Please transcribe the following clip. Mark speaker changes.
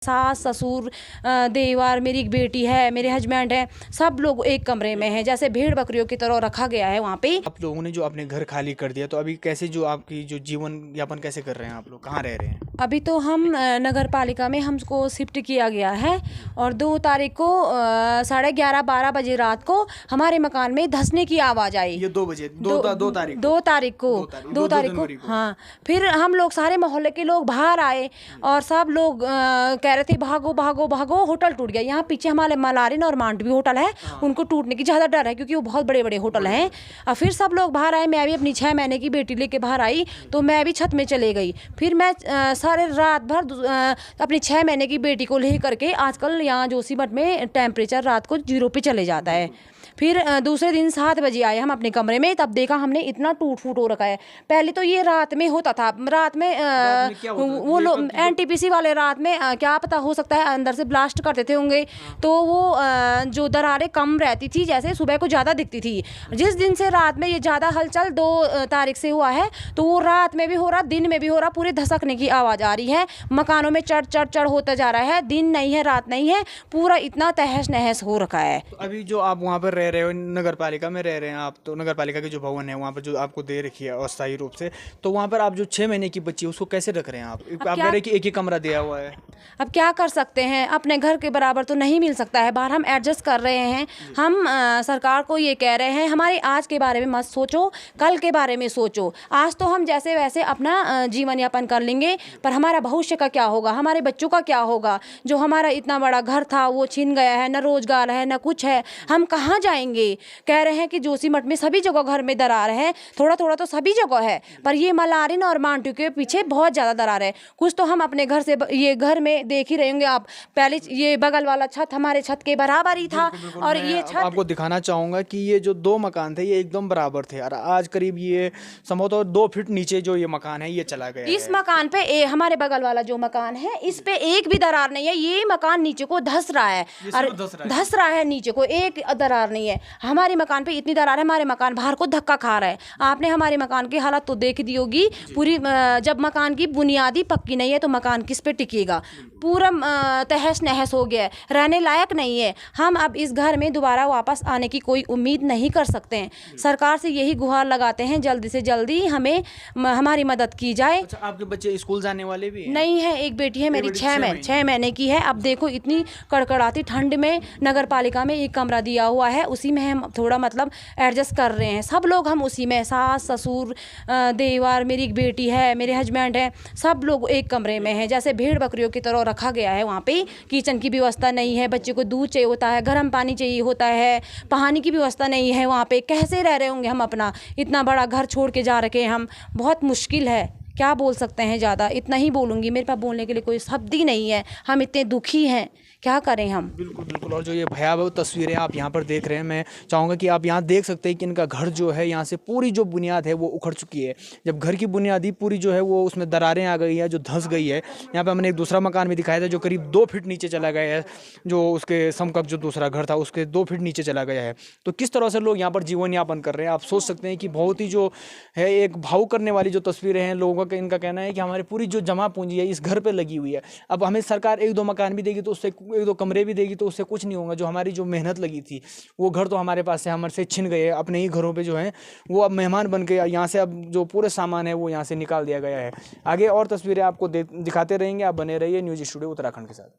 Speaker 1: सास ससुर देवर, मेरी एक बेटी है, मेरे हस्बैंड है, सब लोग एक कमरे में हैं, जैसे भेड़ बकरियों की तरह रखा गया है वहाँ पे।
Speaker 2: आप लोगों ने जो अपने घर खाली कर दिया, तो अभी कैसे जो आपकी जो जीवन यापन कैसे कर रहे हैं? आप लोग कहाँ रह रहे हैं?
Speaker 1: अभी तो हम नगर पालिका में हमको शिफ्ट किया गया है और 2 तारीख को 11:30-12 बजे रात को हमारे मकान में धंसने की आवाज़ आई।
Speaker 2: ये 2 बजे, 2 तारीख
Speaker 1: 2 तारीख को 2 तारीख को
Speaker 2: जनवरी को।
Speaker 1: हाँ। फिर हम लोग सारे मोहल्ले के लोग बाहर आए और सब लोग कह रहे थे भागो भागो भागो, होटल टूट गया। यहाँ पीछे हमारे मलारिन और मांडवी होटल है, उनको टूटने की ज़्यादा डर है क्योंकि वो बहुत बड़े बड़े होटल हैं। और फिर सब लोग बाहर आए, मैं भी अपनी 6 महीने की बेटी लेके बाहर आई, तो मैं भी छत में चले गई। फिर मैं सारे रात भर अपनी 6 महीने की बेटी को ले करके, आजकल यहाँ जोशीमठ में टेम्परेचर रात को 0 पे चले जाता है। फिर दूसरे दिन 7 बजे आए हम अपने कमरे में, तब देखा हमने इतना टूट फूट हो रखा है। पहले तो ये रात में होता था, रात में वो लोग एनटीपीसी वाले रात में क्या पता हो सकता है अंदर से ब्लास्ट करते थे होंगे, तो वो जो दरारें कम रहती थी, जैसे सुबह को ज़्यादा दिखती थी। जिस दिन से रात में ये ज़्यादा हलचल 2 तारीख से हुआ है, तो वो रात में भी हो रहा, दिन में भी हो रहा, पूरे धसकने की आवाज़ आ रही है। मकानों में चढ़ होता जा रहा है, दिन नहीं है रात नहीं है, पूरा इतना तहस नहस हो रखा है।
Speaker 2: तो अभी जो आप वहाँ पर रह रहे हो, नगर पालिका में रह रहे हैं आप, तो नगर पालिका के जो भवन है वहाँ पर जो आपको दे रखी है अस्थायी रूप से, तो वहाँ पर आप जो 6 महीने की बच्ची है उसको कैसे रख रहे हैं? आप कह रहे हैं कि एक ही कमरा दिया हुआ है।
Speaker 1: अब क्या कर सकते हैं, अपने घर के बराबर तो नहीं मिल सकता है, बाहर हम एडजस्ट कर रहे हैं। हम सरकार को ये कह रहे हैं, हमारे आज के बारे में मत सोचो, कल के बारे में सोचो। आज तो हम जैसे वैसे अपना जीवन यापन कर लेंगे, पर हमारा भविष्य का क्या होगा, हमारे बच्चों का क्या होगा? जो हमारा इतना बड़ा घर था वो छीन गया है, न रोजगार है न कुछ है, हम कहाँ जाएंगे? कह रहे हैं कि जोशीमठ में सभी जगह घर में दरार है, थोड़ा थोड़ा तो सभी जगह है, पर ये मलारिन और मांडवी के पीछे बहुत ज़्यादा दरार है। कुछ तो हम अपने घर से, ये घर में देख ही रहे होंगे आप, पहले ये बगल वाला छत हमारे छत के बराबर ही था। और ये छत
Speaker 2: आपको दिखाना चाहूँगा कि ये जो 2 मकान थे ये एकदम बराबर थे, और आज करीब ये संभवतः 2 फीट नीचे जो ये मकान है ये चला गया
Speaker 1: इस मकान पे हमारे बगल वाला जो मकान है, इस पे एक भी दरार नहीं है। ये मकान नीचे को धस रहा है, और धस रहा है नीचे को, एक दरार नहीं है। हमारे मकान पे इतनी दरार है, हमारे मकान बाहर को धक्का खा रहा है। आपने हमारे मकान की हालत तो देख दी होगी पूरी। जब मकान की बुनियादी पक्की नहीं है तो मकान किस पे टिकेगा? पूरा तहस नहस हो गया है, रहने लायक नहीं है। हम अब इस घर में दोबारा वापस आने की कोई उम्मीद नहीं कर सकते हैं। सरकार से यही गुहार लगाते हैं, जल्दी से जल्दी हमें हमारी मदद की जाए।
Speaker 2: अच्छा, आपके बच्चे स्कूल जाने वाले भी हैं?
Speaker 1: नहीं है, एक बेटी है मेरी, 6 महीने की है। अब देखो इतनी कड़कड़ाती ठंड में नगर पालिका में एक कमरा दिया हुआ है, उसी में हम थोड़ा मतलब एडजस्ट कर रहे हैं। सब लोग हम उसी में, सास ससुर देवर, मेरी एक बेटी है, मेरे हस्बैंड है, सब लोग एक कमरे में हैं, जैसे भेड़ बकरियों की तरह रखा गया है। वहाँ पे किचन की व्यवस्था नहीं है, बच्चे को दूध चाहिए होता है, गर्म पानी चाहिए होता है, पानी की व्यवस्था नहीं है। वहाँ पे कैसे रह रहे होंगे हम? अपना इतना बड़ा घर छोड़ के जा रखे हैं हम, बहुत मुश्किल है। क्या बोल सकते हैं, ज़्यादा इतना ही बोलूँगी, मेरे पास बोलने के लिए कोई शब्द ही नहीं है। हम इतने दुखी हैं, क्या करें हम?
Speaker 2: बिल्कुल बिल्कुल। और जो ये भयावह तस्वीरें आप यहाँ पर देख रहे हैं, मैं चाहूँगा कि आप यहाँ देख सकते हैं कि इनका घर जो है, यहाँ से पूरी जो बुनियाद है वो उखड़ चुकी है। जब घर की बुनियादी पूरी जो है वो उसमें दरारें आ गई है, जो धंस गई है। यहाँ पे हमने एक दूसरा मकान भी दिखाया था जो करीब 2 फीट नीचे चला गया है, जो उसके समकक्ष जो दूसरा घर था उसके 2 फीट नीचे चला गया है। तो किस तरह से लोग यहाँ पर जीवन यापन कर रहे हैं, आप सोच सकते हैं कि बहुत ही जो है एक भावुक करने वाली जो तस्वीरें हैं लोगों का। इनका कहना है कि हमारी पूरी जो जमा पूंजी है इस घर पर लगी हुई है। अब हमें सरकार 1-2 मकान भी देगी, तो उससे 1-2 कमरे भी देगी, तो उससे कुछ नहीं होगा। जो हमारी जो मेहनत लगी थी वो घर तो हमारे पास से हमसे छिन गए। अपने ही घरों पे जो है वो अब मेहमान बन के यहाँ से अब जो पूरे सामान है वो यहाँ से निकाल दिया गया है। आगे और तस्वीरें आपको दिखाते रहेंगे, आप बने रहिए न्यूज़ स्टूडियो उत्तराखंड के साथ।